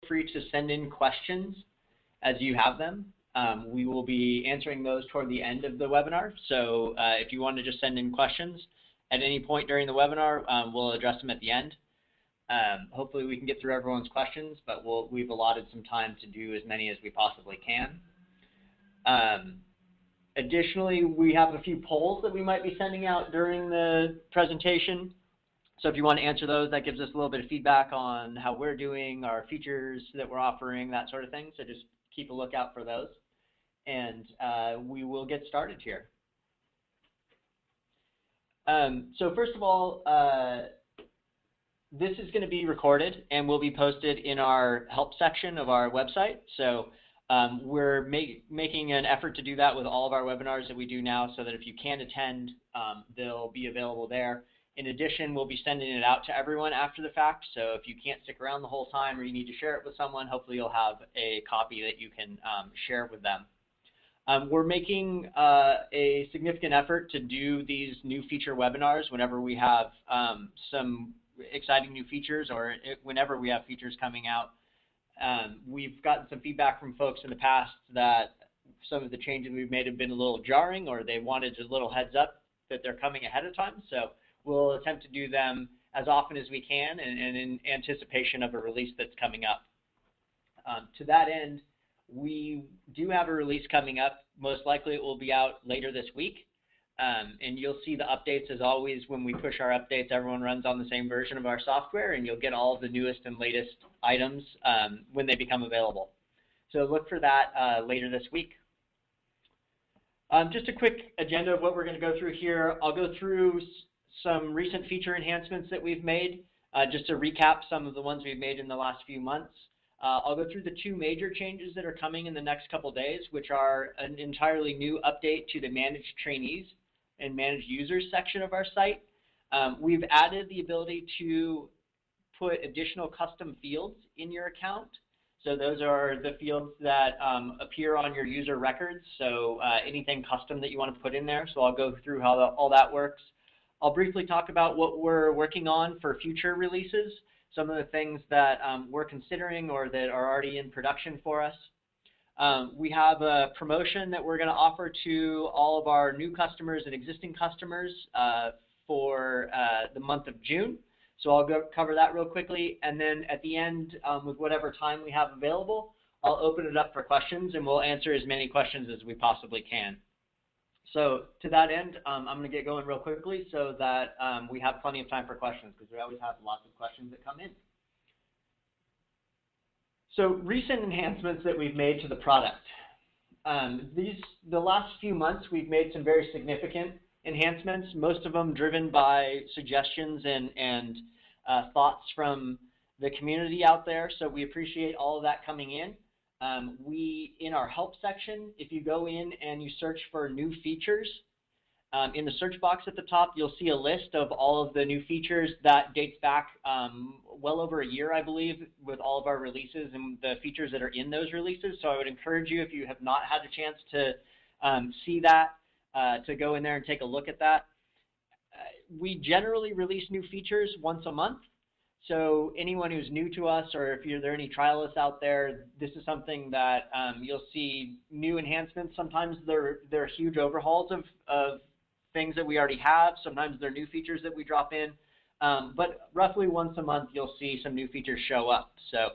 free to send in questions as you have them. We will be answering those toward the end of the webinar. So if you want to just send in questions at any point during the webinar, we'll address them at the end. Hopefully we can get through everyone's questions, but we've allotted some time to do as many as we possibly can. Additionally, we have a few polls that we might be sending out during the presentation. So if you want to answer those, that gives us a little bit of feedback on how we're doing, our features that we're offering, that sort of thing. So just keep a lookout for those. And we will get started here. So first of all, this is going to be recorded and will be posted in our help section of our website. So we're making an effort to do that with all of our webinars that we do now, so that if you can attend, they'll be available there. In addition, we'll be sending it out to everyone after the fact. So if you can't stick around the whole time or you need to share it with someone, hopefully you'll have a copy that you can share with them. We're making a significant effort to do these new feature webinars whenever we have some exciting new features, or whenever we have features coming out. We've gotten some feedback from folks in the past that some of the changes we've made have been a little jarring, or they wanted a little heads up that they're coming ahead of time. So we'll attempt to do them as often as we can, and in anticipation of a release that's coming up. To that end, we do have a release coming up. Most likely it will be out later this week. And you'll see the updates as always. When we push our updates, everyone runs on the same version of our software, and you'll get all of the newest and latest items when they become available. So look for that later this week. Just a quick agenda of what we're going to go through here. I'll go through some recent feature enhancements that we've made, just to recap some of the ones we've made in the last few months. I'll go through the two major changes that are coming in the next couple days, which are an entirely new update to the Managed Trainees and Managed Users section of our site. We've added the ability to put additional custom fields in your account. So those are the fields that appear on your user records, so anything custom that you want to put in there. So I'll go through how all that works. I'll briefly talk about what we're working on for future releases, some of the things that we're considering or that are already in production for us. We have a promotion that we're going to offer to all of our new customers and existing customers for the month of June. So I'll cover that real quickly, and then at the end, with whatever time we have available, I'll open it up for questions, and we'll answer as many questions as we possibly can. So to that end, I'm going to get going real quickly so that we have plenty of time for questions, because we always have lots of questions that come in. So recent enhancements that we've made to the product. The last few months, we've made some very significant enhancements, most of them driven by suggestions and thoughts from the community out there. So we appreciate all of that coming in. In our help section, if you go in and you search for new features, in the search box at the top, you'll see a list of all of the new features that dates back well over a year, I believe, with all of our releases and the features that are in those releases. So I would encourage you, if you have not had a chance to see that, to go in there and take a look at that. We generally release new features once a month. So anyone who's new to us, or if there are any trialists out there, this is something that you'll see new enhancements. Sometimes they're huge overhauls of things that we already have. Sometimes they're new features that we drop in. But roughly once a month, you'll see some new features show up. So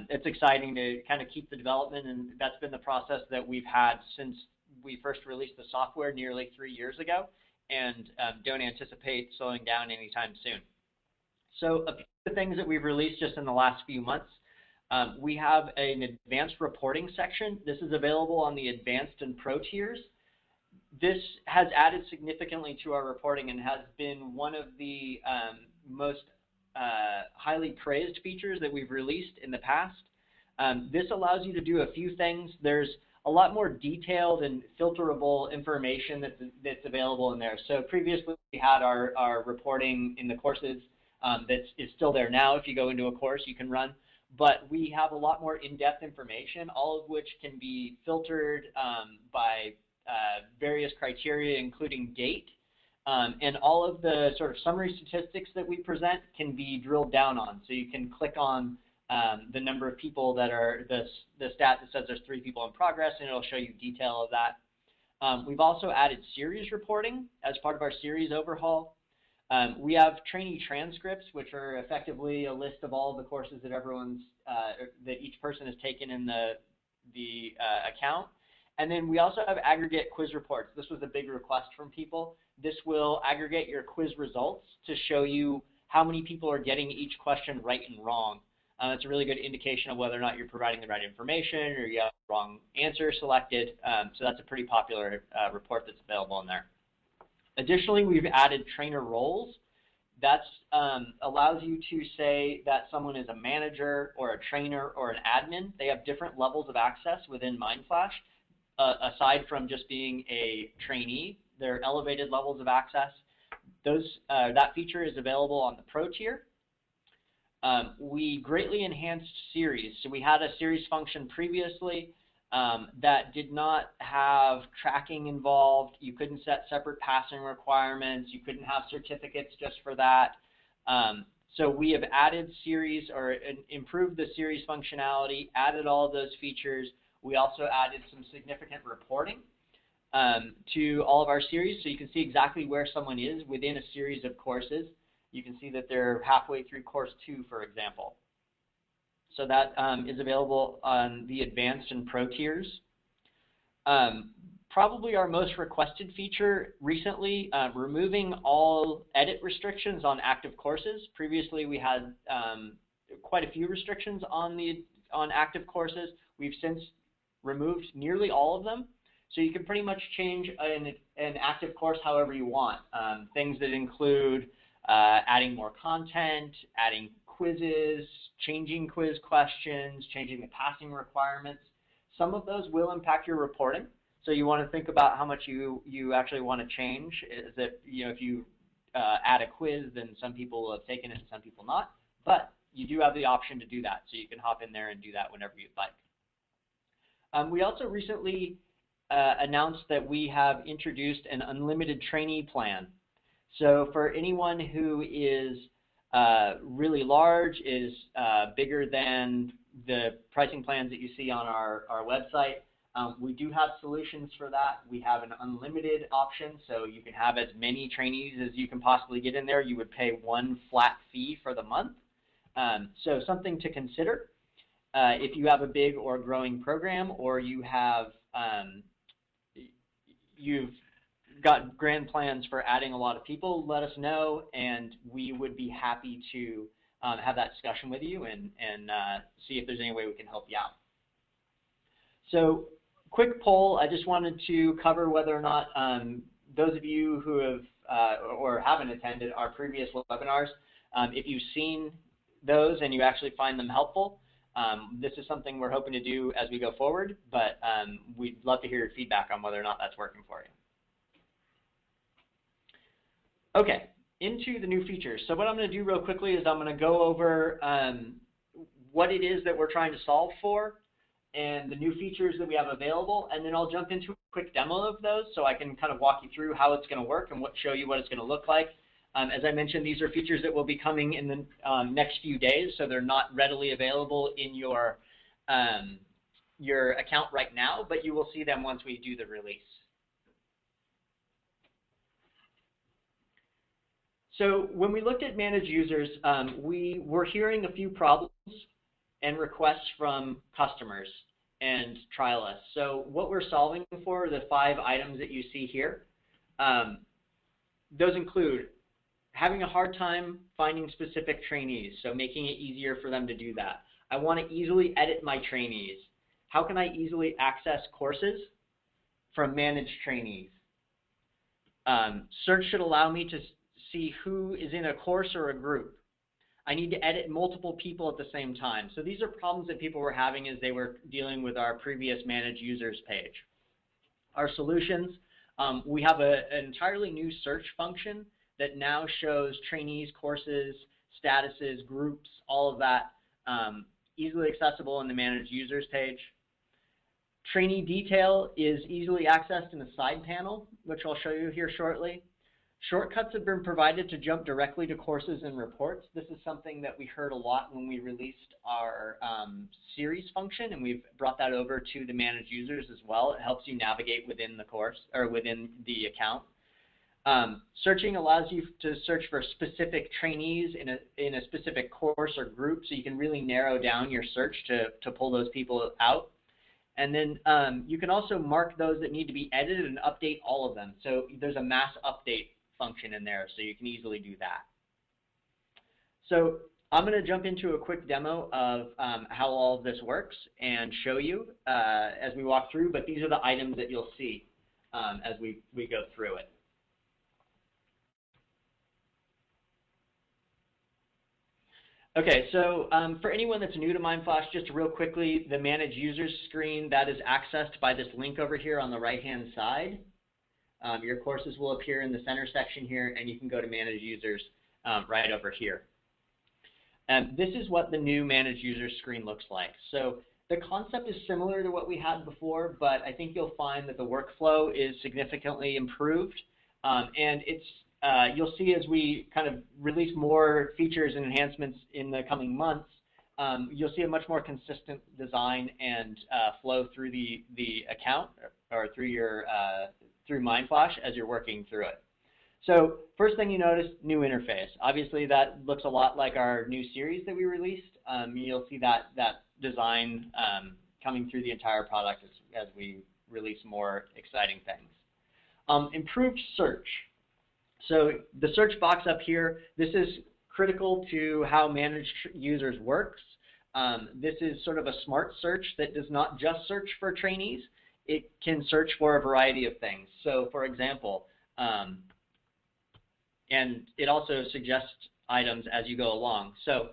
it's exciting to kind of keep the development, and that's been the process that we've had since we first released the software nearly 3 years ago, and don't anticipate slowing down anytime soon. So a few of the things that we've released just in the last few months, we have an advanced reporting section. This is available on the advanced and pro tiers. This has added significantly to our reporting and has been one of the most highly praised features that we've released in the past. This allows you to do a few things. There's a lot more detailed and filterable information that's available in there. So previously we had our reporting in the courses that is still there now. If you go into a course, you can run. But we have a lot more in-depth information, all of which can be filtered by various criteria, including date. And all of the sort of summary statistics that we present can be drilled down on. So you can click on the number of people that are, the stat that says there's 3 people in progress, and it'll show you detail of that. We've also added series reporting as part of our series overhaul. We have trainee transcripts, which are effectively a list of all of the courses that that each person has taken in the account. And then we also have aggregate quiz reports. This was a big request from people. This will aggregate your quiz results to show you how many people are getting each question right and wrong. It's a really good indication of whether or not you're providing the right information or you have the wrong answer selected. So that's a pretty popular report that's available in there. Additionally, we've added trainer roles. That allows you to say that someone is a manager or a trainer or an admin. They have different levels of access within Mindflash. Aside from just being a trainee, there are elevated levels of access. That feature is available on the Pro tier. We greatly enhanced series. So we had a series function previously that did not have tracking involved. You couldn't set separate passing requirements. You couldn't have certificates just for that. So we have added series or improved the series functionality, added all of those features. We also added some significant reporting to all of our series, so you can see exactly where someone is within a series of courses. You can see that they're halfway through course 2, for example. So that is available on the Advanced and Pro tiers. Probably our most requested feature recently, removing all edit restrictions on active courses. Previously, we had quite a few restrictions on active courses. We've since removed nearly all of them. So you can pretty much change an active course however you want. Things that include adding more content, adding quizzes, changing quiz questions, changing the passing requirements. Some of those will impact your reporting. So you want to think about how much you actually want to change. Is that, if you add a quiz, then some people will have taken it and some people not. But you do have the option to do that. So you can hop in there and do that whenever you'd like. We also recently announced that we have introduced an unlimited trainee plan. So for anyone who is really large, is bigger than the pricing plans that you see on our website, we do have solutions for that. We have an unlimited option, so you can have as many trainees as you can possibly get in there. You would pay one flat fee for the month. So something to consider. If you have a big or growing program, or you've got grand plans for adding a lot of people, let us know, and we would be happy to have that discussion with you and see if there's any way we can help you out. So, quick poll. I just wanted to cover whether or not those of you who have or haven't attended our previous webinars, if you've seen those and you actually find them helpful. This is something we're hoping to do as we go forward, but we'd love to hear your feedback on whether or not that's working for you. Okay, into the new features. So what I'm going to do real quickly is I'm going to go over what it is that we're trying to solve for and the new features that we have available, and then I'll jump into a quick demo of those so I can kind of walk you through how it's going to work and show you what it's going to look like. As I mentioned, these are features that will be coming in the next few days, so they're not readily available in your account right now, but you will see them once we do the release. So when we looked at managed users, we were hearing a few problems and requests from customers and trialists. So what we're solving for are the 5 items that you see here. Those include having a hard time finding specific trainees, so making it easier for them to do that. I want to easily edit my trainees. How can I easily access courses from managed trainees? Search should allow me to see who is in a course or a group. I need to edit multiple people at the same time. So these are problems that people were having as they were dealing with our previous managed users page. Our solutions, we have an entirely new search function that now shows trainees, courses, statuses, groups, all of that easily accessible in the managed users page. Trainee detail is easily accessed in the side panel, which I'll show you here shortly. Shortcuts have been provided to jump directly to courses and reports. This is something that we heard a lot when we released our series function, and we've brought that over to the managed users as well. It helps you navigate within the course or within the account. Searching allows you to search for specific trainees in a specific course or group, so you can really narrow down your search to pull those people out. And then you can also mark those that need to be edited and update all of them. So there's a mass update function in there, so you can easily do that. So I'm going to jump into a quick demo of how all of this works and show you as we walk through, but these are the items that you'll see as we go through it. Okay, so for anyone that's new to Mindflash, just real quickly, the Manage Users screen, that is accessed by this link over here on the right-hand side. Your courses will appear in the center section here, and you can go to Manage Users right over here. And this is what the new Manage Users screen looks like. So the concept is similar to what we had before, but I think you'll find that the workflow is significantly improved, and it's you'll see as we kind of release more features and enhancements in the coming months, you'll see a much more consistent design and flow through the account or through your through Mindflash as you're working through it. So first thing you notice, new interface. Obviously that looks a lot like our new series that we released. You'll see that design coming through the entire product as we release more exciting things. Improved search. So the search box up here, this is critical to how Managed Users works. This is sort of a smart search that does not just search for trainees. It can search for a variety of things. So for example, and it also suggests items as you go along. So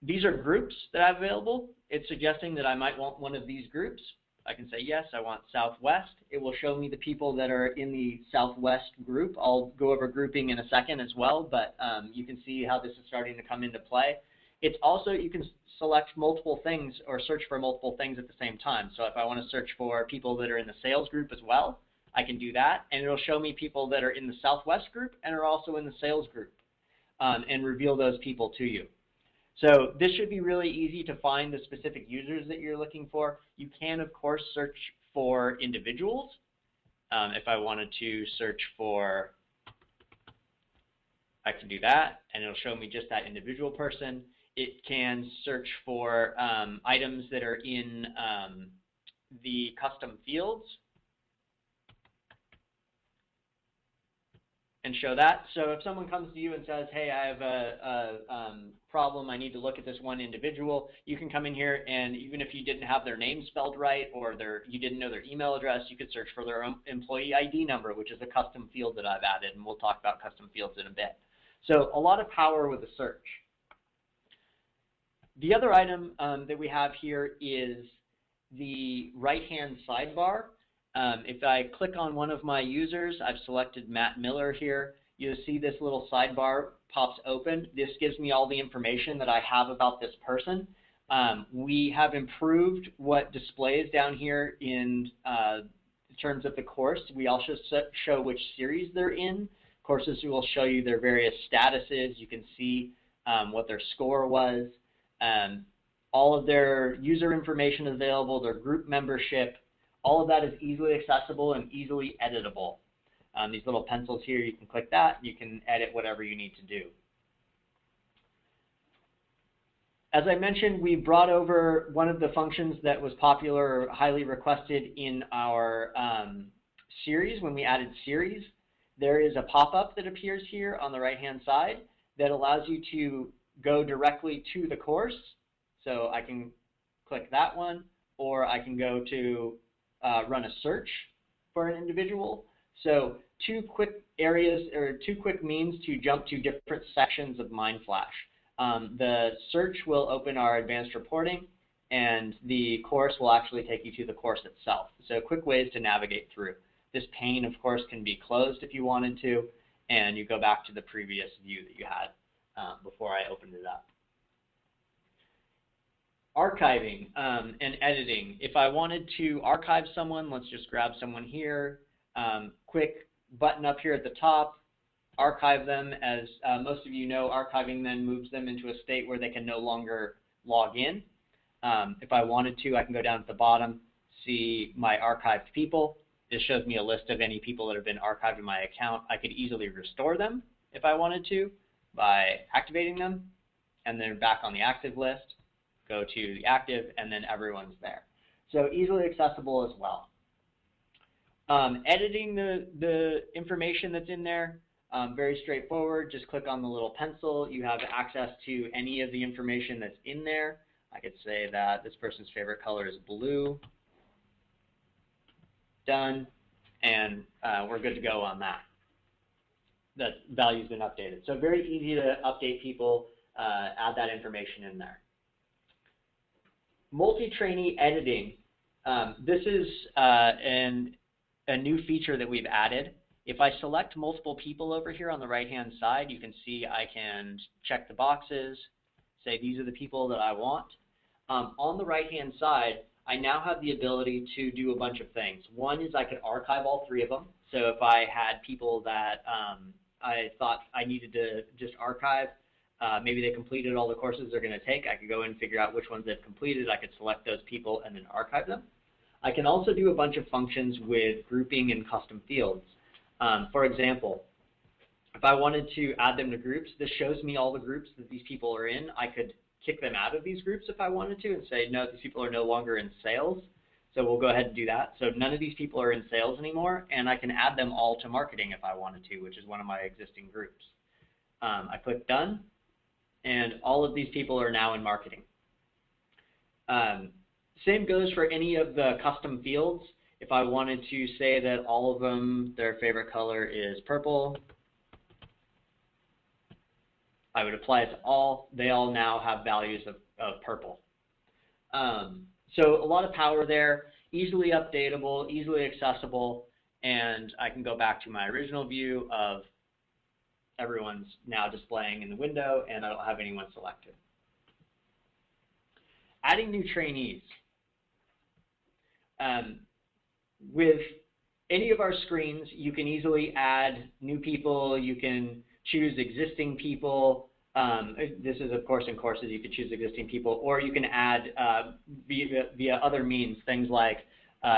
these are groups that I have available. It's suggesting that I might want one of these groups. I can say, yes, I want Southwest. It will show me the people that are in the Southwest group. I'll go over grouping in a second as well, but you can see how this is starting to come into play. It's also, you can select multiple things or search for multiple things at the same time. So if I want to search for people that are in the sales group as well, I can do that, and it'll show me people that are in the Southwest group and are also in the sales group and reveal those people to you. So this should be really easy to find the specific users that you're looking for. You can, of course, search for individuals. If I wanted to search for, I can do that, and it'll show me just that individual person. It can search for items that are in the custom fields and show that. So if someone comes to you and says, hey, I have a problem, I need to look at this one individual, you can come in here, and even if you didn't have their name spelled right or you didn't know their email address, you could search for their own employee ID number, which is a custom field that I've added, and we'll talk about custom fields in a bit. So a lot of power with the search. The other item that we have here is the right-hand sidebar. If I click on one of my users, I've selected Matt Miller here, you'll see this little sidebar pops open. This gives me all the information that I have about this person. We have improved what displays down here in terms of the course. We also show which series they're in. Courses will show you their various statuses. You can see what their score was. All of their user information is available, their group membership. All of that is easily accessible and easily editable. These little pencils here, you can click that. You can edit whatever you need to do. As I mentioned, we brought over one of the functions that was popular or highly requested in our series when we added series. There is a pop-up that appears here on the right-hand side that allows you to go directly to the course. So I can click that one, or I can go to run a search for an individual. So two quick areas or two quick means to jump to different sections of Mindflash. The search will open our advanced reporting, and the course will actually take you to the course itself. So quick ways to navigate through. This pane, of course, can be closed if you wanted to, and you go back to the previous view that you had before I opened it up. Archiving and editing. If I wanted to archive someone, let's just grab someone here. Quick button up here at the top. archive them. As most of you know, archiving then moves them into a state where they can no longer log in. If I wanted to, I can go down at the bottom, see my archived people. This shows me a list of any people that have been archived in my account. I could easily restore them if I wanted to by activating them, and then back on the active list, go to the active, and then everyone's there. So easily accessible as well. Editing the information that's in there, very straightforward. Just click on the little pencil. You have access to any of the information that's in there. I could say that this person's favorite color is blue. Done, and we're good to go on that. That value's been updated. So very easy to update people, add that information in there. Multi-trainee editing. This is a new feature that we've added. If I select multiple people over here on the right-hand side, you can see I can check the boxes, say these are the people that I want. On the right-hand side, I now have the ability to do a bunch of things. One is I could archive all three of them. So if I had people that I thought I needed to just archive, maybe they completed all the courses they're going to take, I could go in and figure out which ones they've completed. I could select those people and then archive them. I can also do a bunch of functions with grouping and custom fields. For example, if I wanted to add them to groups, this shows me all the groups that these people are in. I could kick them out of these groups if I wanted to and say, no, these people are no longer in sales. So we'll go ahead and do that. So none of these people are in sales anymore, and I can add them all to marketing if I wanted to, which is one of my existing groups. I click done, and all of these people are now in marketing. Same goes for any of the custom fields. If I wanted to say that all of them, their favorite color is purple, I would apply it to all. They all now have values of purple. So a lot of power there, easily updatable, easily accessible, and I can go back to my original view of everyone's now displaying in the window, and I don't have anyone selected. Adding new trainees. With any of our screens, you can easily add new people. You can choose existing people. This is, of course, in courses, you could choose existing people, or you can add via other means, things like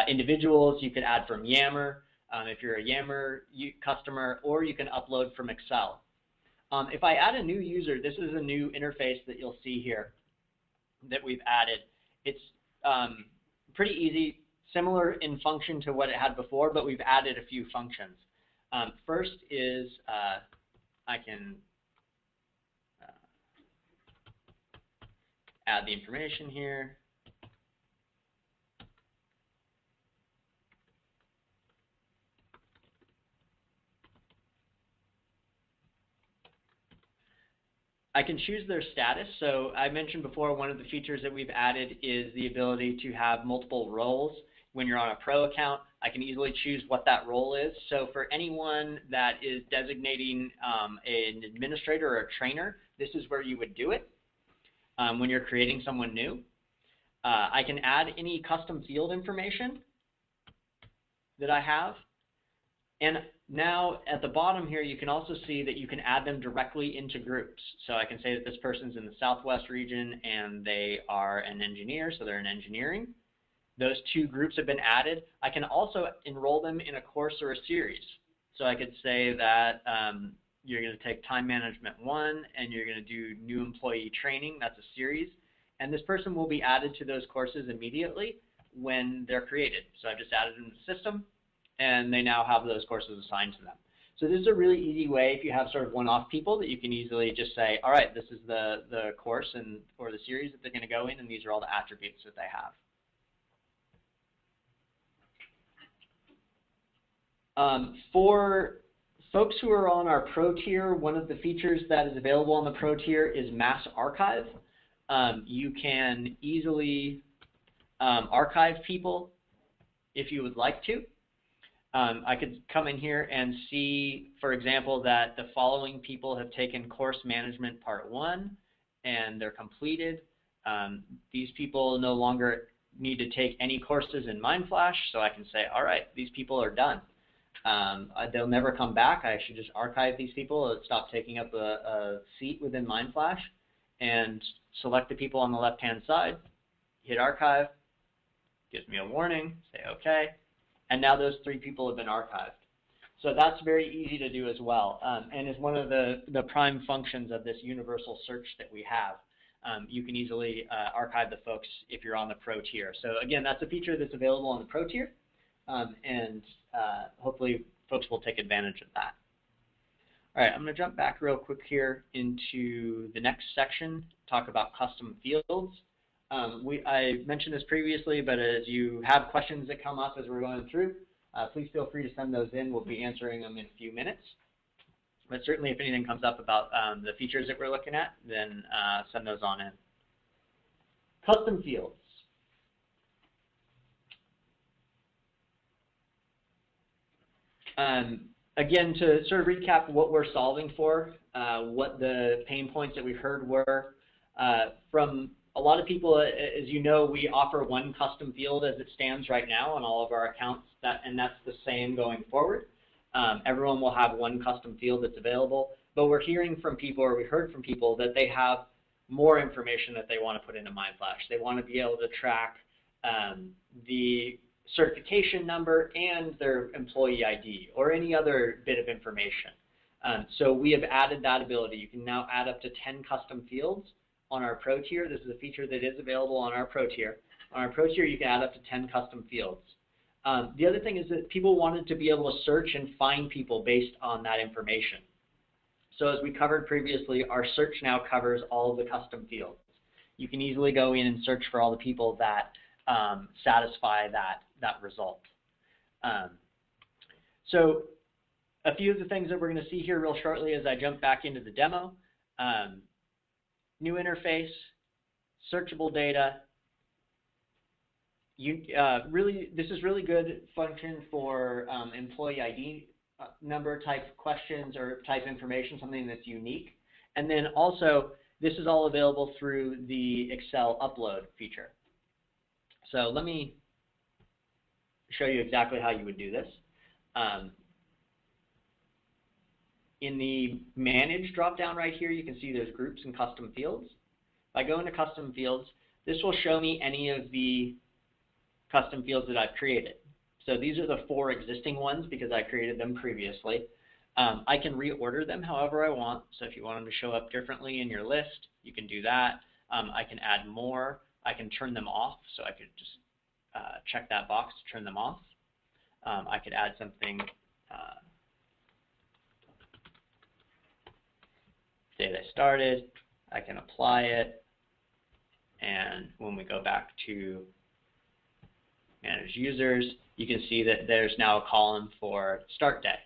individuals. You could add from Yammer if you're a Yammer customer, or you can upload from Excel. If I add a new user, this is a new interface that you'll see here that we've added. It's pretty easy, similar in function to what it had before, but we've added a few functions. First is I can add the information here. I can choose their status. So I mentioned before, one of the features that we've added is the ability to have multiple roles. When you're on a pro account, I can easily choose what that role is. So for anyone that is designating an administrator or a trainer, this is where you would do it when you're creating someone new. I can add any custom field information that I have. And now at the bottom here, you can also see that you can add them directly into groups. So I can say that this person's in the Southwest region and they are an engineer, so they're in engineering. Those two groups have been added. I can also enroll them in a course or a series. So I could say that you're going to take Time Management 1 and you're going to do New Employee Training. That's a series. And this person will be added to those courses immediately when they're created. So I've just added them to the system, and they now have those courses assigned to them. So this is a really easy way if you have sort of one-off people that you can easily just say, all right, this is the course or the series that they're going to go in, and these are all the attributes that they have. For folks who are on our Pro tier, one of the features that is available on the Pro tier is Mass Archive. You can easily archive people if you would like to. I could come in here and see, for example, that the following people have taken Course Management Part 1 and they're completed. These people no longer need to take any courses in Mindflash, so I can say, all right, these people are done. They'll never come back. I should just archive these people, stop taking up a seat within Mindflash, and select the people on the left-hand side, hit archive, gives me a warning, say OK, and now those 3 people have been archived. So that's very easy to do as well, and is one of the prime functions of this universal search that we have. You can easily archive the folks if you're on the Pro tier. So again, that's a feature that's available on the Pro tier, and hopefully folks will take advantage of that. All right, I'm going to jump back real quick here into the next section, talk about custom fields. I mentioned this previously, but as you have questions that come up as we're going through, please feel free to send those in. We'll be answering them in a few minutes. But certainly if anything comes up about the features that we're looking at, then send those on in. Custom fields. Again, to sort of recap what we're solving for, what the pain points that we've heard were, from a lot of people, as you know, we offer one custom field as it stands right now on all of our accounts, and that's the same going forward. Everyone will have one custom field that's available, but we're hearing from people, or we heard from people, that they have more information that they want to put into Mindflash. They want to be able to track the certification number and their employee ID or any other bit of information. So we have added that ability. You can now add up to 10 custom fields on our Pro tier. This is a feature that is available on our Pro tier. On our Pro tier, you can add up to 10 custom fields. The other thing is that people wanted to be able to search and find people based on that information. So as we covered previously, our search now covers all of the custom fields. You can easily go in and search for all the people that satisfy that result. So a few of the things that we're going to see here real shortly as I jump back into the demo. New interface, searchable data. This is really good function for employee ID number type questions or type information, something that's unique. And then also, this is all available through the Excel upload feature. So let me show you exactly how you would do this. In the Manage dropdown right here, you can see there's groups and custom fields. If I go into custom fields, this will show me any of the custom fields that I've created. So these are the 4 existing ones because I created them previously. I can reorder them however I want. So if you want them to show up differently in your list, you can do that. I can add more. I can turn them off. So I could just check that box to turn them off. I could add something. Date I started. I can apply it. And when we go back to Manage Users, you can see that there's now a column for start day.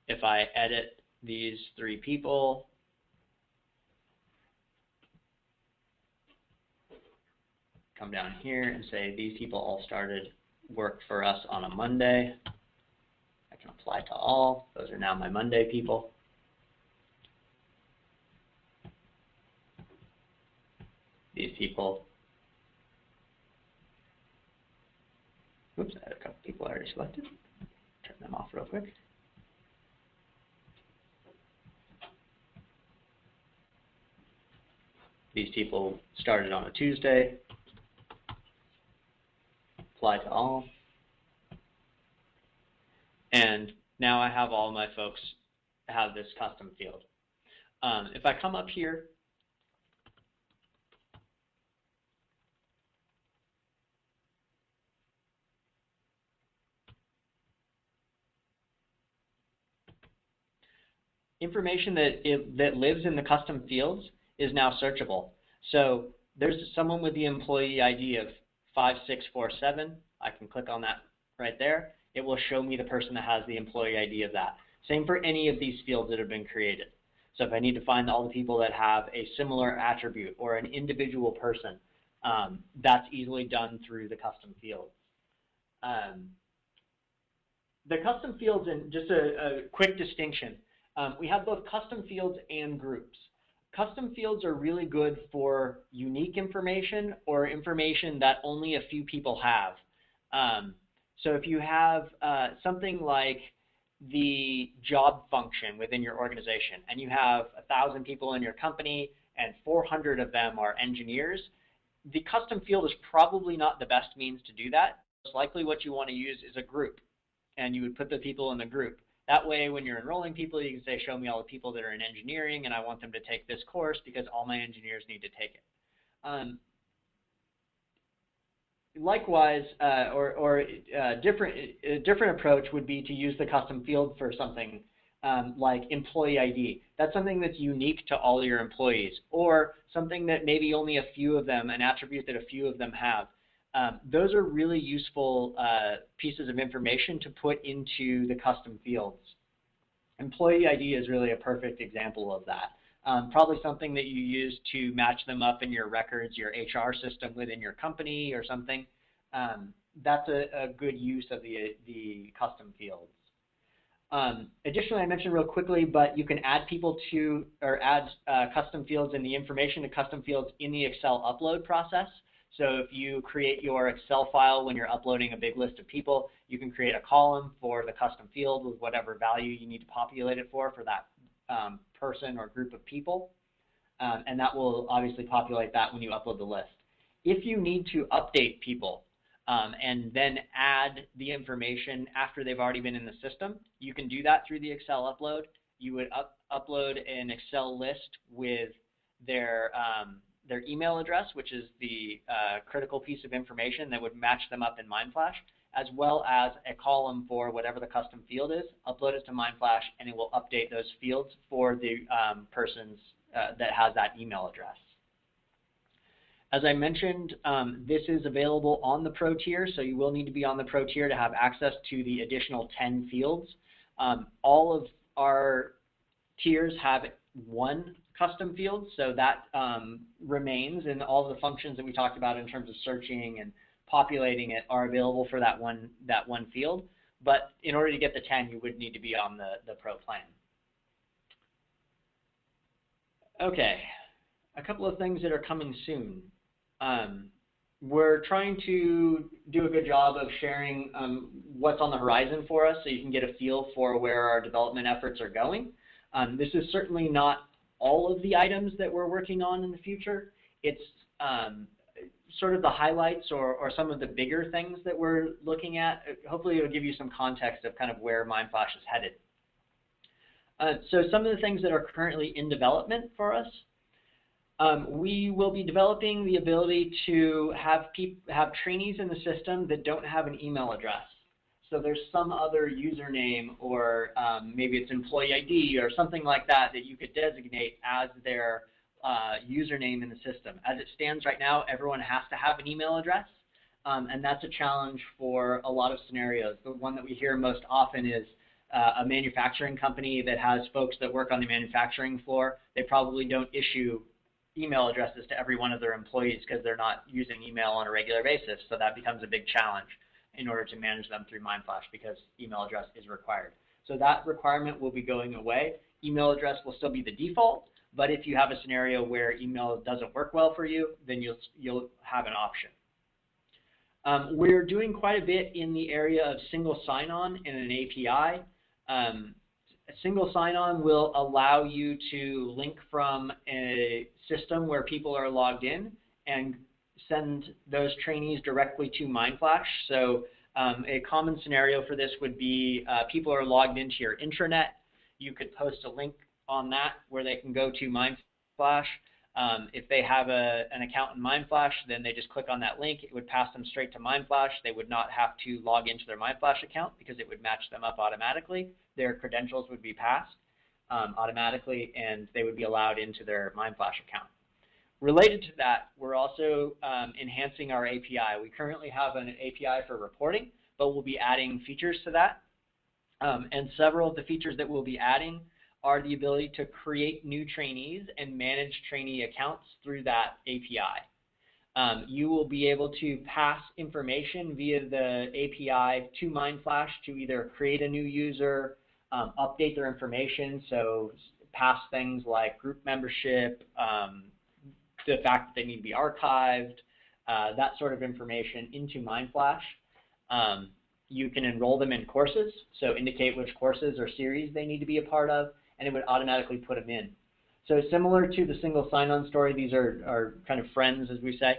If I edit these 3 people, come down here and say these people all started work for us on a Monday. I can apply to all. Those are now my Monday people. These people. Oops, I had a couple people already selected. Turn them off real quick. These people started on a Tuesday. Apply to all. And now I have all my folks have this custom field. If I come up here, information that lives in the custom fields is now searchable. So there's someone with the employee ID of 5647. I can click on that right there. It will show me the person that has the employee ID of that. Same for any of these fields that have been created. So if I need to find all the people that have a similar attribute or an individual person, that's easily done through the custom fields. The custom fields, and just a quick distinction, we have both custom fields and groups. Custom fields are really good for unique information or information that only a few people have. So if you have something like the job function within your organization, and you have 1,000 people in your company and 400 of them are engineers, the custom field is probably not the best means to do that. Most likely what you want to use is a group, and you would put the people in the group. That way, when you're enrolling people, you can say, show me all the people that are in engineering, and I want them to take this course because all my engineers need to take it. Likewise, a different approach would be to use the custom field for something like employee ID. That's something that's unique to all your employees, or something that maybe only a few of them, an attribute that a few of them have. Those are really useful pieces of information to put into the custom fields. Employee ID is really a perfect example of that. Probably something that you use to match them up in your records, your HR system within your company or something. That's a good use of the custom fields. Additionally, I mentioned real quickly, but you can add people to, or add custom fields and the information to custom fields in the Excel upload process. So if you create your Excel file when you're uploading a big list of people, you can create a column for the custom field with whatever value you need to populate it for that person or group of people. And that will obviously populate that when you upload the list. If you need to update people and then add the information after they've already been in the system, you can do that through the Excel upload. You would upload an Excel list with their email address, which is the critical piece of information that would match them up in Mindflash, as well as a column for whatever the custom field is, upload it to Mindflash, and it will update those fields for the persons that has that email address. As I mentioned, this is available on the Pro tier, so you will need to be on the Pro tier to have access to the additional 10 fields. All of our tiers have one custom field, so that remains, and all the functions that we talked about in terms of searching and populating it are available for that one field. But in order to get the 10, you would need to be on the Pro plan. Okay, a couple of things that are coming soon. We're trying to do a good job of sharing what's on the horizon for us so you can get a feel for where our development efforts are going. This is certainly not all of the items that we're working on in the future. It's sort of the highlights or some of the bigger things that we're looking at. Hopefully it'll give you some context of kind of where Mindflash is headed. So some of the things that are currently in development for us, we will be developing the ability to have trainees in the system that don't have an email address. So there's some other username, or maybe it's employee ID or something like that that you could designate as their username in the system. As it stands right now, everyone has to have an email address, and that's a challenge for a lot of scenarios. The one that we hear most often is a manufacturing company that has folks that work on the manufacturing floor. They probably don't issue email addresses to every one of their employees because they're not using email on a regular basis, so that becomes a big challenge in order to manage them through Mindflash because email address is required. So that requirement will be going away. Email address will still be the default, but if you have a scenario where email doesn't work well for you, then you'll have an option. We're doing quite a bit in the area of single sign-on and an API. A single sign-on will allow you to link from a system where people are logged in and send those trainees directly to Mindflash. So a common scenario for this would be people are logged into your intranet. You could post a link on that where they can go to Mindflash. If they have an account in Mindflash, then they just click on that link. It would pass them straight to Mindflash. They would not have to log into their Mindflash account because it would match them up automatically. Their credentials would be passed automatically, and they would be allowed into their Mindflash account. Related to that, we're also enhancing our API. We currently have an API for reporting, but we'll be adding features to that. And several of the features that we'll be adding are the ability to create new trainees and manage trainee accounts through that API. You will be able to pass information via the API to Mindflash to either create a new user, update their information, so pass things like group membership, the fact that they need to be archived, that sort of information into Mindflash. you can enroll them in courses, so indicate which courses or series they need to be a part of, and it would automatically put them in. So similar to the single sign-on story, these are kind of friends, as we say,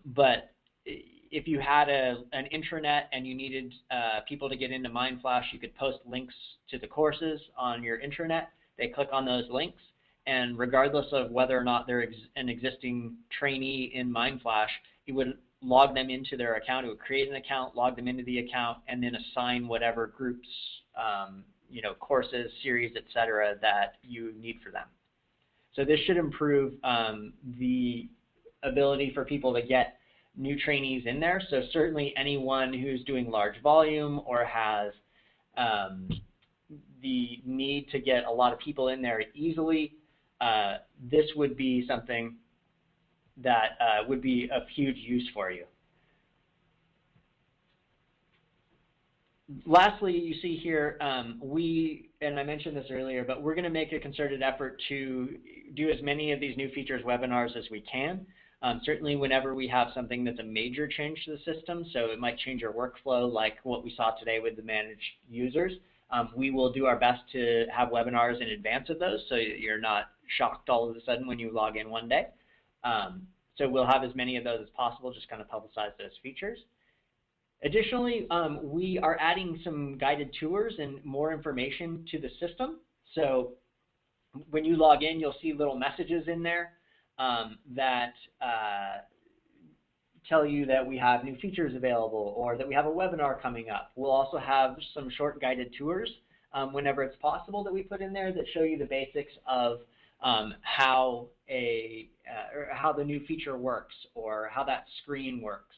but if you had an intranet and you needed people to get into Mindflash, you could post links to the courses on your intranet. They click on those links, and regardless of whether or not they're an existing trainee in Mindflash, it would log them into their account. It would create an account, log them into the account, and then assign whatever groups, courses, series, etc., that you need for them. So this should improve the ability for people to get new trainees in there. So certainly anyone who's doing large volume or has the need to get a lot of people in there easily, this would be something that would be of huge use for you. Lastly, you see here, and I mentioned this earlier, but we're going to make a concerted effort to do as many of these new features webinars as we can. Certainly whenever we have something that's a major change to the system, so it might change your workflow like what we saw today with the managed users, we will do our best to have webinars in advance of those so you're not shocked all of a sudden when you log in one day. So we'll have as many of those as possible, just kind of publicize those features. Additionally, we are adding some guided tours and more information to the system. So when you log in, you'll see little messages in there that tell you that we have new features available or that we have a webinar coming up. We'll also have some short guided tours whenever it's possible that we put in there that show you the basics of how the new feature works or how that screen works.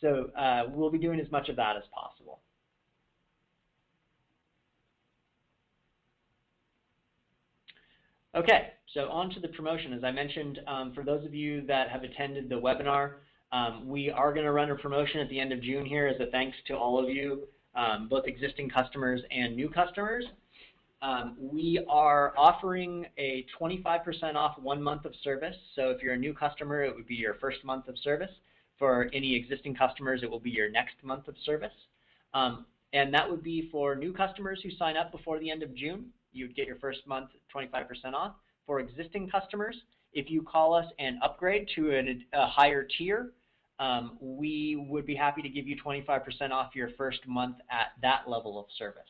So we'll be doing as much of that as possible. Okay, so on to the promotion. As I mentioned, for those of you that have attended the webinar, we are going to run a promotion at the end of June here as a thanks to all of you, both existing customers and new customers. We are offering a 25% off 1 month of service. So if you're a new customer, it would be your first month of service. For any existing customers, it will be your next month of service. And that would be for new customers who sign up before the end of June. You would get your first month 25% off. For existing customers, if you call us and upgrade to a higher tier, we would be happy to give you 25% off your first month at that level of service.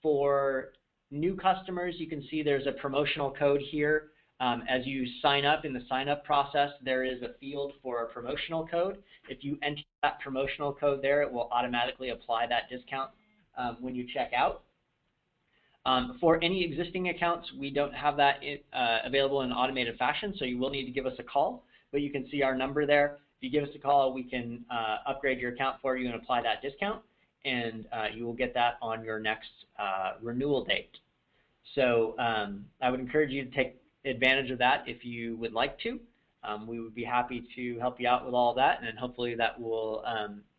For new customers, you can see there's a promotional code here. As you sign up in the sign-up process, there is a field for a promotional code. If you enter that promotional code there, it will automatically apply that discount when you check out. For any existing accounts, we don't have that available in automated fashion, so you will need to give us a call. But you can see our number there. If you give us a call, we can upgrade your account for you and apply that discount, and you will get that on your next renewal date. So I would encourage you to take advantage of that if you would like to. We would be happy to help you out with all of that, and hopefully that will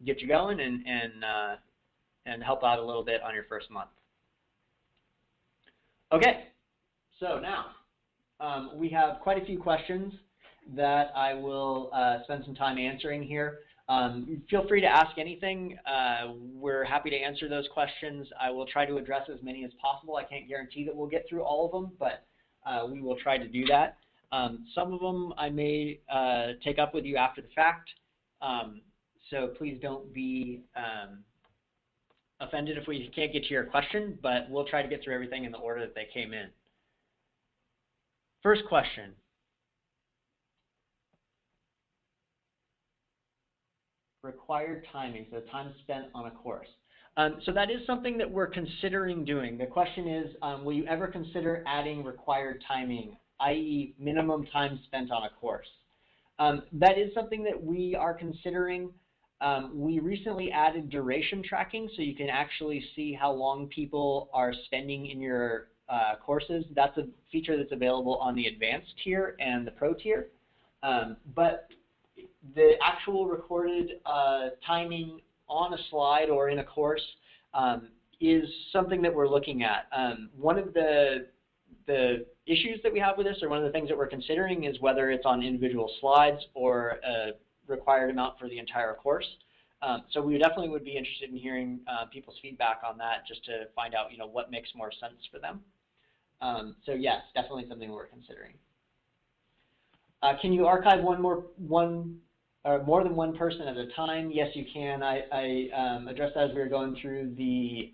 get you going and help out a little bit on your first month. Okay, so now we have quite a few questions that I will spend some time answering here. Feel free to ask anything. We're happy to answer those questions. I will try to address as many as possible. I can't guarantee that we'll get through all of them, but we will try to do that. Some of them I may take up with you after the fact, so please don't be offended if we can't get to your question, but we'll try to get through everything in the order that they came in. First question. Required timing, so time spent on a course. So that is something that we're considering doing. The question is, will you ever consider adding required timing, i.e. minimum time spent on a course? That is something that we are considering. We recently added duration tracking, so you can actually see how long people are spending in your courses. That's a feature that's available on the advanced tier and the pro tier. But the actual recorded timing on a slide or in a course is something that we're looking at. One of the issues that we have with this, or one of the things that we're considering, is whether it's on individual slides or a required amount for the entire course. So we definitely would be interested in hearing people's feedback on that, just to find out, what makes more sense for them. So yes, definitely something we're considering. Can you archive more than one person at a time? Yes, you can. I addressed that as we were going through the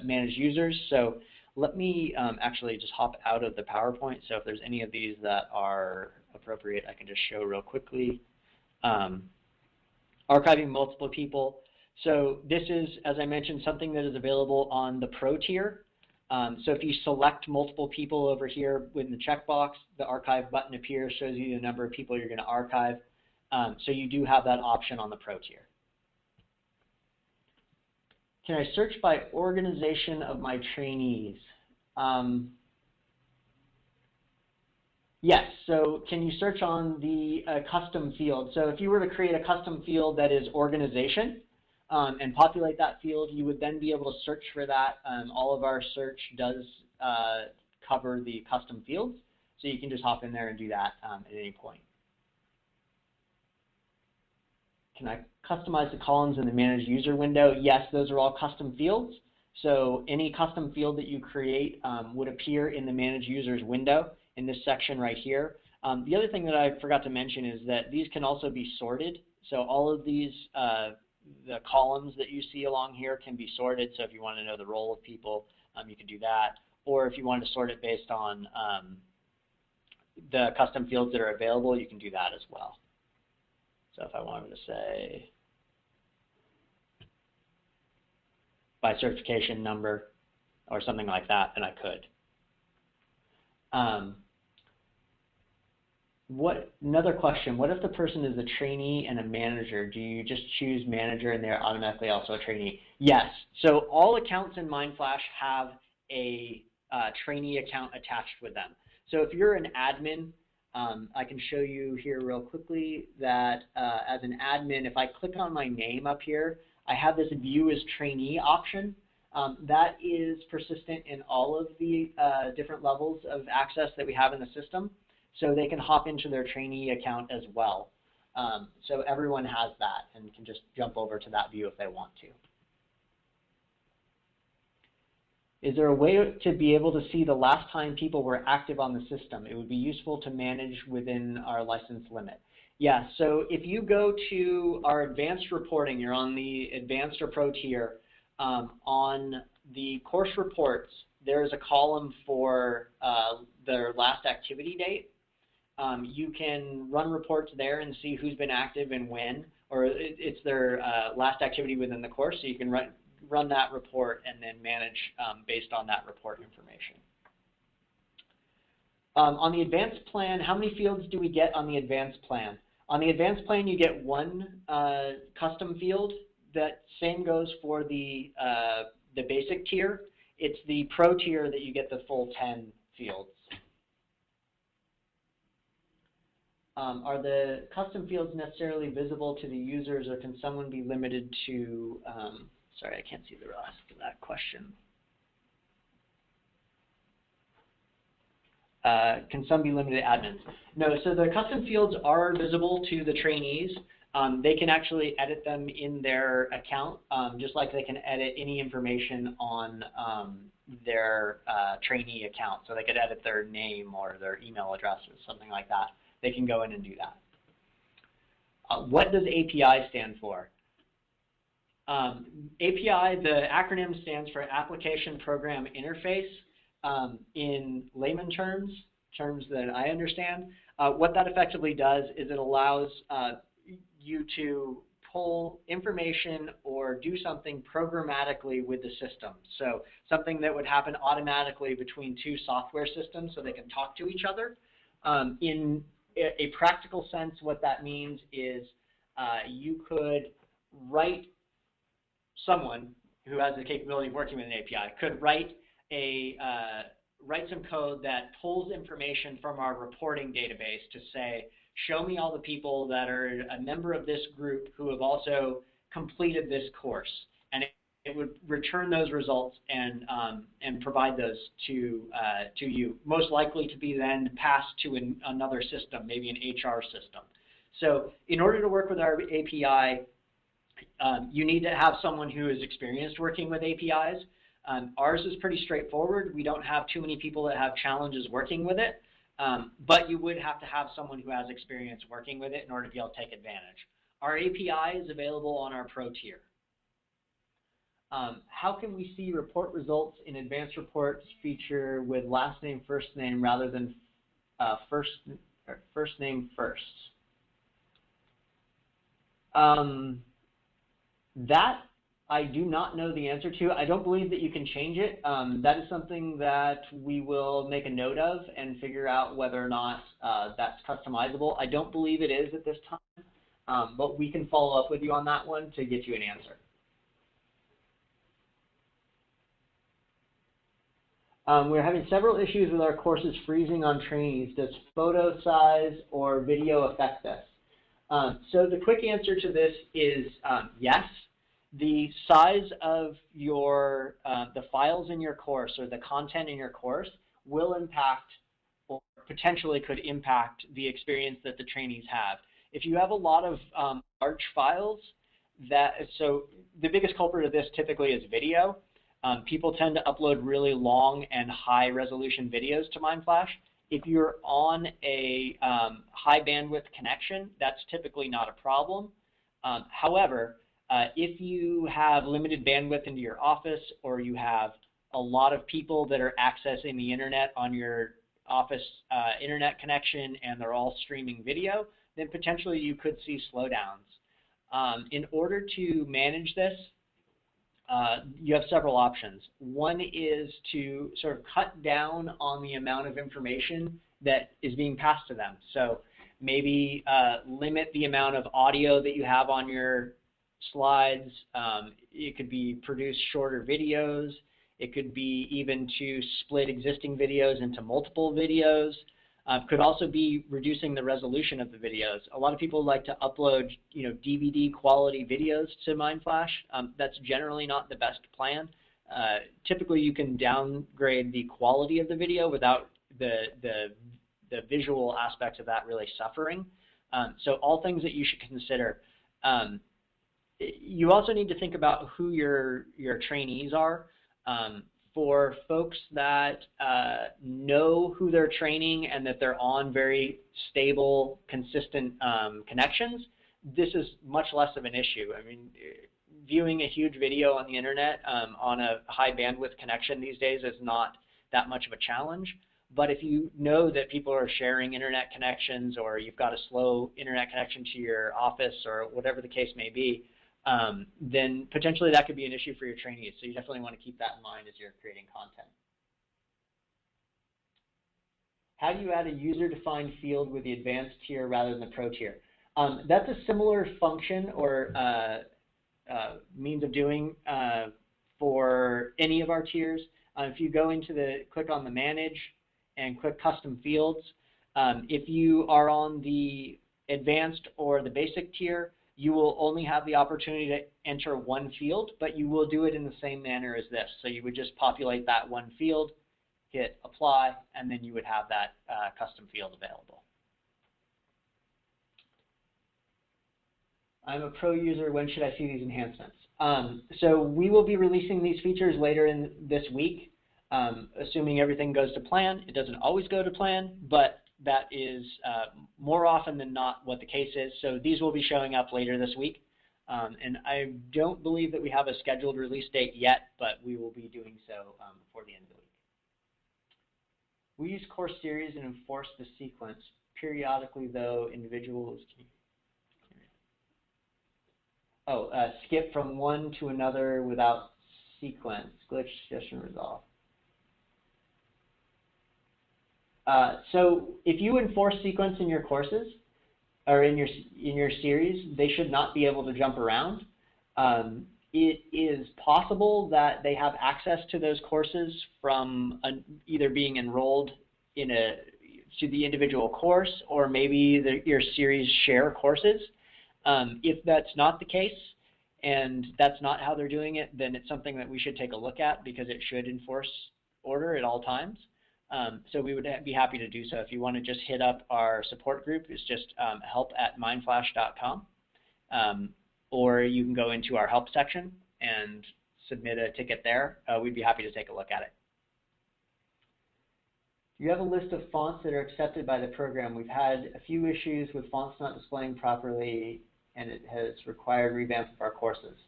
managed users. So let me actually just hop out of the PowerPoint. So if there's any of these that are appropriate, I can just show real quickly. Archiving multiple people. So this is, as I mentioned, something that is available on the Pro tier. So if you select multiple people over here with the checkbox, the archive button appears, shows you the number of people you're going to archive. So you do have that option on the Pro tier. Can I search by organization of my trainees? Yes, so can you search on the custom field? So if you were to create a custom field that is organization and populate that field, you would then be able to search for that. All of our search does cover the custom fields, so you can just hop in there and do that at any point. Can I customize the columns in the manage user window? Yes, those are all custom fields. So any custom field that you create would appear in the manage users window in this section right here. The other thing that I forgot to mention is that these can also be sorted. So all of these, the columns that you see along here can be sorted. So if you want to know the role of people, you can do that. Or if you want to sort it based on the custom fields that are available, you can do that as well. So if I wanted to say by certification number or something like that, then I could. Another question, what if the person is a trainee and a manager? Do you just choose manager and they're automatically also a trainee? Yes, so all accounts in Mindflash have a trainee account attached with them. So if you're an admin, I can show you here real quickly that as an admin, if I click on my name up here, I have this view as trainee option. That is persistent in all of the different levels of access that we have in the system. So they can hop into their trainee account as well. So everyone has that and can just jump over to that view if they want to. Is there a way to be able to see the last time people were active on the system? It would be useful to manage within our license limit. Yeah, so if you go to our advanced reporting, you're on the advanced or pro tier, on the course reports, there is a column for their last activity date. You can run reports there and see who's been active and when, or it's their last activity within the course, so you can run that report and then manage based on that report information. On the advanced plan, how many fields do we get on the advanced plan? On the advanced plan, you get one custom field. That same goes for the basic tier. It's the pro tier that you get the full 10 fields. Are the custom fields necessarily visible to the users, or can someone be limited to, sorry, I can't see the rest of that question. Can some be limited to admins? No, so the custom fields are visible to the trainees. They can actually edit them in their account, just like they can edit any information on their trainee account. So they could edit their name or their email address or something like that. They can go in and do that. What does API stand for? API, the acronym stands for Application Program Interface. In layman terms that I understand, what that effectively does is it allows you to pull information or do something programmatically with the system. So something that would happen automatically between two software systems so they can talk to each other. In a practical sense, what that means is you could someone who has the capability of working with an API could write some code that pulls information from our reporting database to say, show me all the people that are a member of this group who have also completed this course. And it would return those results and provide those to you, most likely to be then passed to another system, maybe an HR system. So in order to work with our API, You need to have someone who is experienced working with APIs. Ours is pretty straightforward. We don't have too many people that have challenges working with it, but you would have to have someone who has experience working with it in order to be able to take advantage. Our API is available on our Pro tier. How can we see report results in advanced reports feature with last name, first name, rather than first name first? That I do not know the answer to. I don't believe that you can change it. That is something that we will make a note of and figure out whether or not that's customizable. I don't believe it is at this time, but we can follow up with you on that one to get you an answer. We're having several issues with our courses freezing on trainees. Does photo size or video affect this? So the quick answer to this is yes. The size of your the files in your course or the content in your course will impact or potentially could impact the experience that the trainees have. If you have a lot of large files, so the biggest culprit of this typically is video. People tend to upload really long and high resolution videos to Mindflash. If you're on a high bandwidth connection, that's typically not a problem. However, if you have limited bandwidth into your office, or you have a lot of people that are accessing the internet on your office internet connection and they're all streaming video, then potentially you could see slowdowns. In order to manage this, you have several options. One is to sort of cut down on the amount of information that is being passed to them. So maybe limit the amount of audio that you have on your slides. It could be produce shorter videos. It could be even to split existing videos into multiple videos. Could also be reducing the resolution of the videos. A lot of people like to upload, DVD quality videos to Mindflash. That's generally not the best plan. Typically, you can downgrade the quality of the video without the visual aspects of that really suffering. So all things that you should consider. You also need to think about who your trainees are. For folks that know who they're training and that they're on very stable, consistent connections, this is much less of an issue. I mean, viewing a huge video on the internet on a high bandwidth connection these days is not that much of a challenge. But if you know that people are sharing internet connections, or you've got a slow internet connection to your office, or whatever the case may be, then potentially that could be an issue for your trainees. So you definitely want to keep that in mind as you're creating content. How do you add a user-defined field with the advanced tier rather than the pro tier? That's a similar function or means of doing for any of our tiers. If you go into click on the manage and click custom fields, if you are on the advanced or the basic tier, you will only have the opportunity to enter one field, but you will do it in the same manner as this. So you would just populate that one field, hit apply, and then you would have that custom field available. I'm a pro user. When should I see these enhancements? So we will be releasing these features later in this week, assuming everything goes to plan. It doesn't always go to plan, but that is more often than not what the case is. So these will be showing up later this week. And I don't believe that we have a scheduled release date yet, but we will be doing so before the end of the week. We use course series and enforce the sequence. Periodically, though, individuals skip from one to another without sequence. Glitch, suggestion, resolve. So if you enforce sequence in your courses or in your series, they should not be able to jump around. It is possible that they have access to those courses from either being enrolled to the individual course, or maybe your series share courses. If that's not the case, and that's not how they're doing it, then it's something that we should take a look at, because it should enforce order at all times. So we would be happy to do so. If you want to just hit up our support group, it's just help@mindflash.com. or you can go into our help section and submit a ticket there. We'd be happy to take a look at it. You have a list of fonts that are accepted by the program. We've had a few issues with fonts not displaying properly, and it has required revamp of our courses.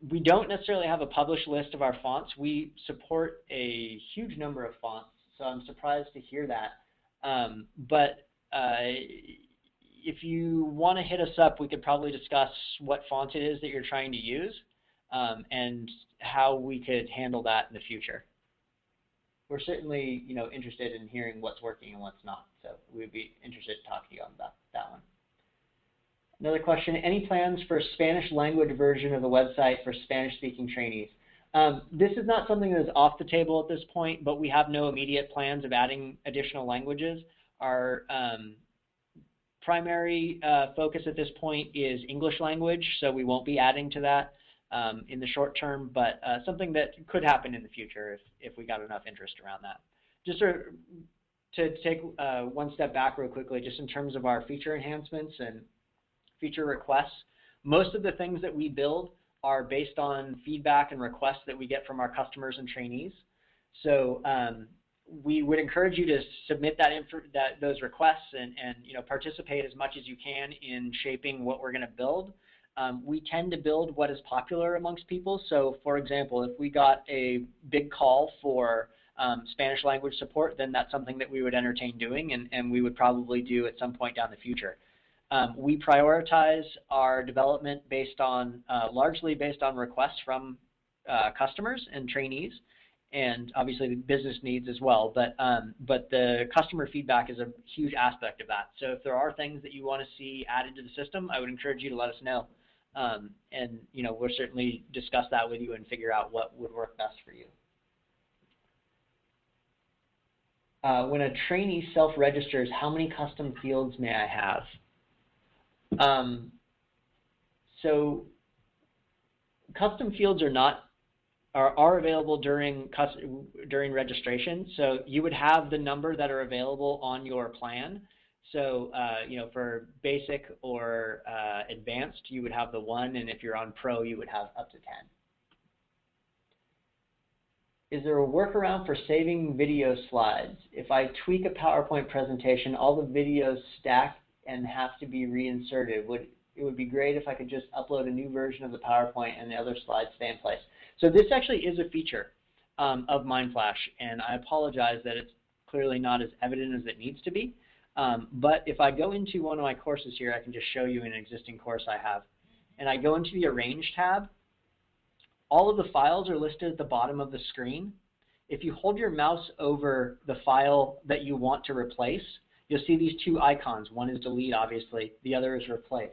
We don't necessarily have a published list of our fonts. We support a huge number of fonts, so I'm surprised to hear that. But if you want to hit us up, we could probably discuss what font it is that you're trying to use and how we could handle that in the future. We're certainly, interested in hearing what's working and what's not, so we'd be interested in talking to you about that one. Another question, any plans for a Spanish language version of the website for Spanish-speaking trainees? This is not something that is off the table at this point, but we have no immediate plans of adding additional languages. Our primary focus at this point is English language, so we won't be adding to that in the short term, but something that could happen in the future if we got enough interest around that. Just to take one step back real quickly, just in terms of our feature enhancements and feature requests, most of the things that we build are based on feedback and requests that we get from our customers and trainees. So we would encourage you to submit those requests and participate as much as you can in shaping what we're going to build. We tend to build what is popular amongst people. So, for example, if we got a big call for Spanish language support, then that's something that we would entertain doing and we would probably do at some point down the future. We prioritize our development based on largely based on requests from customers and trainees, and obviously the business needs as well. But the customer feedback is a huge aspect of that. So if there are things that you want to see added to the system, I would encourage you to let us know. And we'll certainly discuss that with you and figure out what would work best for you. When a trainee self-registers, how many custom fields may I have? So custom fields are available during registration. So you would have the number that are available on your plan. So for basic or advanced, you would have the 1, and if you're on pro, you would have up to 10. Is there a workaround for saving video slides? If I tweak a PowerPoint presentation, all the videos stack and have to be reinserted. It would be great if I could just upload a new version of the PowerPoint and the other slides stay in place. So this actually is a feature of Mindflash, and I apologize that it's clearly not as evident as it needs to be. But if I go into one of my courses here, I can just show you an existing course I have. And I go into the Arrange tab. All of the files are listed at the bottom of the screen. If you hold your mouse over the file that you want to replace, you'll see these 2 icons. One is delete, obviously. The other is replace.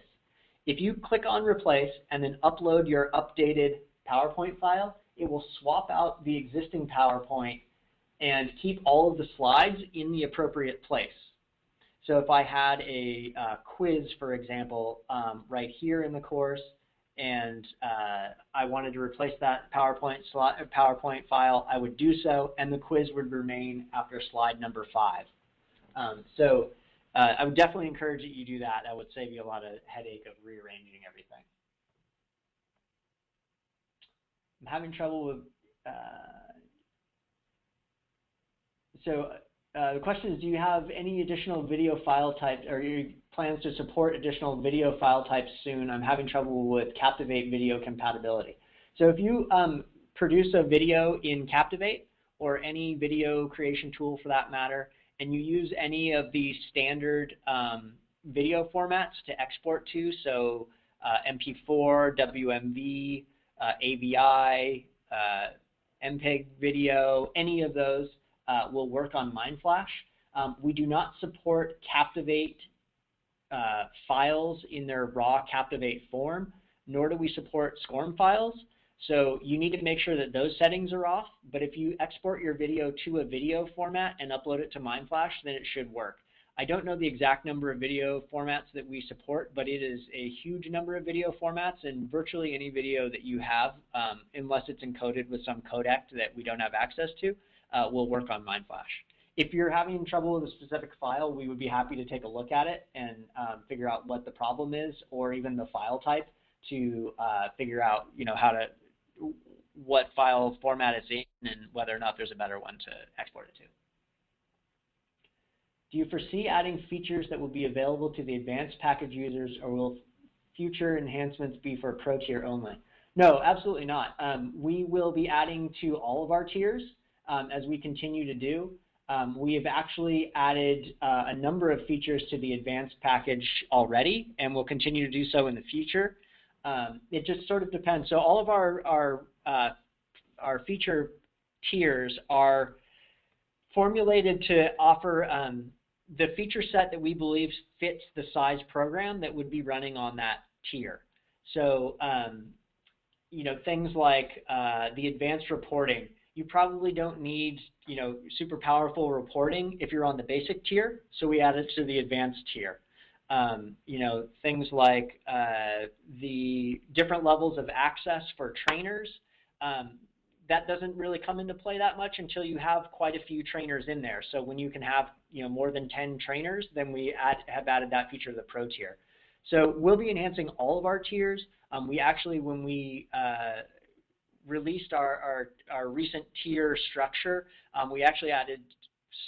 If you click on replace and then upload your updated PowerPoint file, it will swap out the existing PowerPoint and keep all of the slides in the appropriate place. So if I had a quiz, for example, right here in the course, and I wanted to replace that PowerPoint file, I would do so, and the quiz would remain after slide number 5. So I would definitely encourage that you do that. That would save you a lot of headache of rearranging everything. I'm having trouble with, the question is, do you have any additional video file types, or your plans to support additional video file types soon? I'm having trouble with Captivate video compatibility. So if you produce a video in Captivate or any video creation tool for that matter, and you use any of the standard video formats to export to, so MP4, WMV, AVI, MPEG video, any of those will work on Mindflash. We do not support Captivate files in their raw Captivate form, nor do we support SCORM files. So you need to make sure that those settings are off, but if you export your video to a video format and upload it to Mindflash, then it should work. I don't know the exact number of video formats that we support, but it is a huge number of video formats, and virtually any video that you have, unless it's encoded with some codec that we don't have access to, will work on Mindflash. if you're having trouble with a specific file, we would be happy to take a look at it and figure out what the problem is, or even the file type to figure out, what file format it's in and whether or not there's a better one to export it to. Do you foresee adding features that will be available to the advanced package users, or will future enhancements be for Pro tier only? No, absolutely not. We will be adding to all of our tiers as we continue to do. We have actually added a number of features to the advanced package already, and will continue to do so in the future. It just sort of depends. So all of our feature tiers are formulated to offer the feature set that we believe fits the size program that would be running on that tier. So, things like the advanced reporting. You probably don't need, super powerful reporting if you're on the basic tier, so we add it to the advanced tier. Things like the different levels of access for trainers. That doesn't really come into play that much until you have quite a few trainers in there. So when you can have more than 10 trainers, then we have added that feature to the Pro tier. So we'll be enhancing all of our tiers. We actually, when we released our recent tier structure, we actually added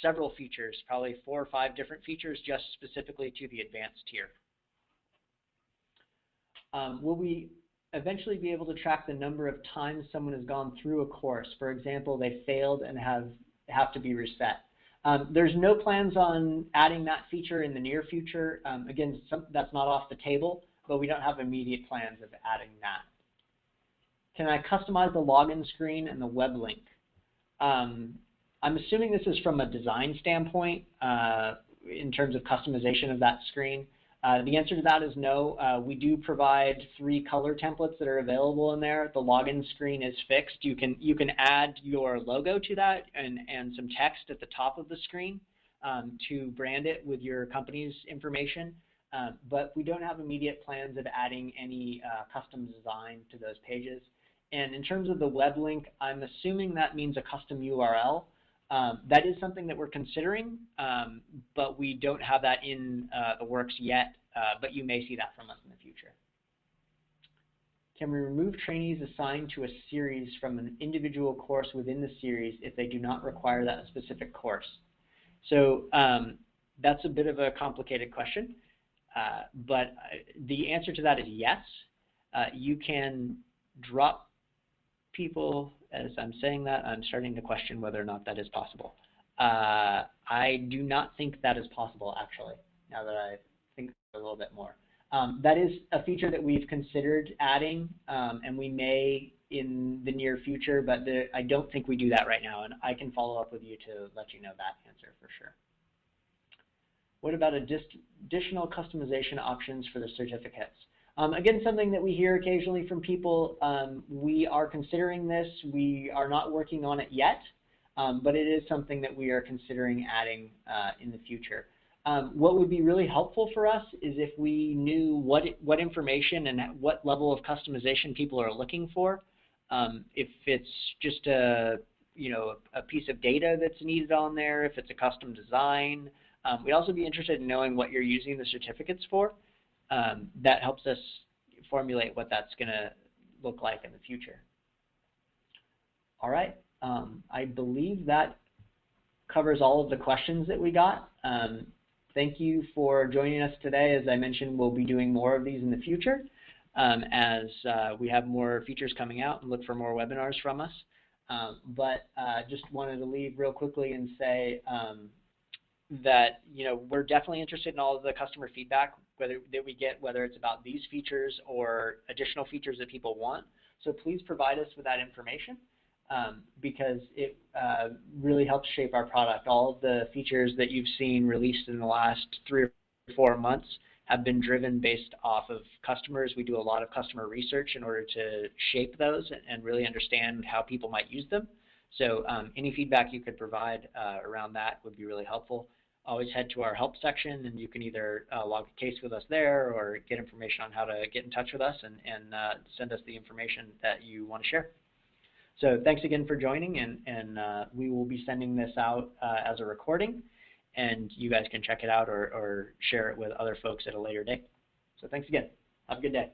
several features, probably 4 or 5 different features just specifically to the advanced tier. Will we eventually be able to track the number of times someone has gone through a course? For example, they failed and have to be reset. There's no plans on adding that feature in the near future. Again, that's not off the table, but we don't have immediate plans of adding that. Can I customize the login screen and the web link? I'm assuming this is from a design standpoint in terms of customization of that screen. The answer to that is no. We do provide 3 color templates that are available in there. The login screen is fixed. You can add your logo to that and some text at the top of the screen to brand it with your company's information. But we don't have immediate plans of adding any custom design to those pages. And in terms of the web link, I'm assuming that means a custom URL. That is something that we're considering, but we don't have that in the works yet, but you may see that from us in the future. Can we remove trainees assigned to a series from an individual course within the series if they do not require that specific course? So that's a bit of a complicated question, but the answer to that is yes. You can drop people. As I'm saying that, I'm starting to question whether or not that is possible. I do not think that is possible, actually, now that I think a little bit more. That is a feature that we've considered adding, and we may in the near future, but I don't think we do that right now, and I can follow up with you to let you know that answer for sure. What about additional customization options for the certificates? Again, something that we hear occasionally from people. We are considering this. We are not working on it yet, but it is something that we are considering adding in the future. What would be really helpful for us is if we knew what information and what level of customization people are looking for. If it's just a piece of data that's needed on there, if it's a custom design. We'd also be interested in knowing what you're using the certificates for. That helps us formulate what that's going to look like in the future. All right. I believe that covers all of the questions that we got. Thank you for joining us today. As I mentioned, we'll be doing more of these in the future as we have more features coming out and look for more webinars from us. But just wanted to leave real quickly and say that we're definitely interested in all of the customer feedback that we get, whether it's about these features or additional features that people want. So please provide us with that information because it really helps shape our product. All of the features that you've seen released in the last 3 or 4 months have been driven based off of customers. We do a lot of customer research in order to shape those and really understand how people might use them. So any feedback you could provide around that would be really helpful. Always head to our help section, and you can either log a case with us there or get information on how to get in touch with us and send us the information that you want to share. So thanks again for joining, and we will be sending this out as a recording, and you guys can check it out or share it with other folks at a later date. So thanks again. Have a good day.